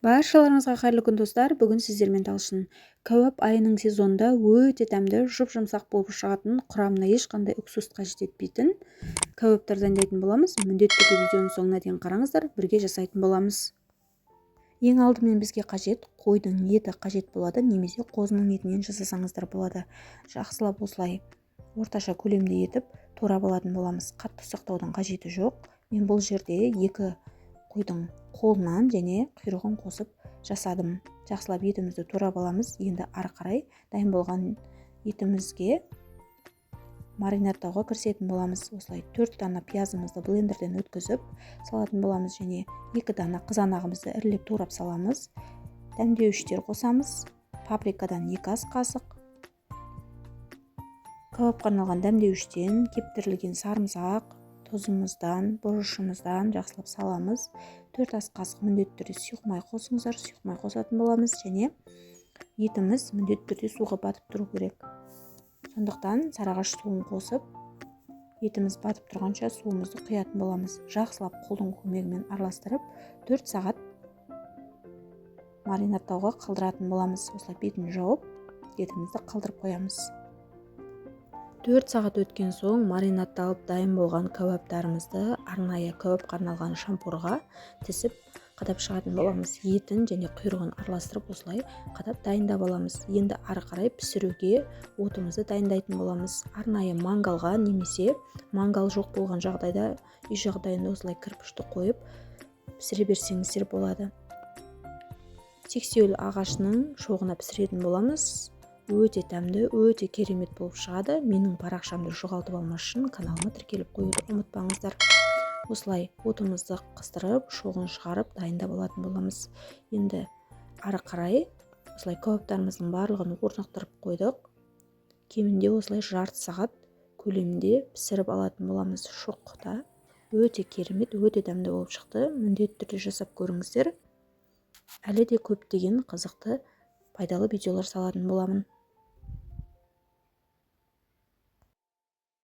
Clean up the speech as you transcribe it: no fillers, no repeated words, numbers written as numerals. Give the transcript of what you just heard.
Баршаларыңызға қайырлы күн достар. Бүгін сіздермен талшын кәуап айының сезонында өте дәмді жұп-жұмсақ болып шығатын, құрамына ешқандай уксус қажет етпейтін кәуаптар дайындайтын боламыз. Міндетті түрде видеоның соңына дейін қараңыздар, бірге жасайтын боламыз. Ең алдымен бізге қажет қойдың еті қажет болады, немесе қозының етінен жасасаңыздар болады. Жақсылап осылай орташа көлемде етіп турап алатын боламыз. Қатты сақтаудың қажеті жоқ. Мен бұл жерде екі қойдың қолынан және құйрығын қосып жасадым. Жақсылап етімізді турап аламыз. Енді ары қарай дайын болған етімізге маринадтауға кірісетін боламыз. Осылай 4 дана пиязымызды блендерден өткізіп салатын боламыз, және 2 дана қызанағымызды ірілеп турап саламыз. Дәмдеуіштер қосамыз. Паприкадан 2 ас қасық, кәуапқа арналған дәмдеуіштен кептірілген сарымсақ, тұзымыздан, бұрышымыздан жақсылап саламыз. 4 ас қасық міндетті түрде сұйық май қосыңыздар, сұйық май қосатын боламыз, және етіміз міндетті түрде суға батып тұру керек. Сондықтан сарыағаш суын қосып, етіміз батып тұрғанша суымызды құятын боламыз. Жақсылап қолдың көмегімен араластырып 4 сағат маринадтауға қалдыратын боламыз. Осылай бетін жауып, етімізді қалдырып қоямыз. 4 сағат өткен соң маринадталып дайын болған кәуаптарымызды арнайы кәуапқа арналған шампурға тісіп қадап шығатын боламыз. Етін және құйрығын араластырып осылай қадап дайындап аламыз. Енді ары қарай пісіруге отымызды дайындайтын боламыз. Арнайы мангалға, немесе мангал жоқ болған жағдайда үй жағдайында осылай кірпішті қойып пісіре берсеңіздер болады. Сексеуіл ағашының шоғына пісіретін боламыз. Өте дәмді, өте керемет болып шығады. Менің парақшамды жоғалтып алмас үшін каналыма тіркеліп қоюды ұмытпаңыздар. Осылай отымызды қыстырып, шоғын шығарып дайындап алатын боламыз. Енді ары қарай осылай кәуаптарымыздың барлығын орнықтырып қойдық. Кемінде осылай жарты сағат көлемінде пісіріп алатын боламыз. Шоқта өте керемет, өте дәмді болып шықты. Міндетті түрде жасап көріңіздер. Әлі де көптеген қызықты, пайдалы видеолар салатын боламын.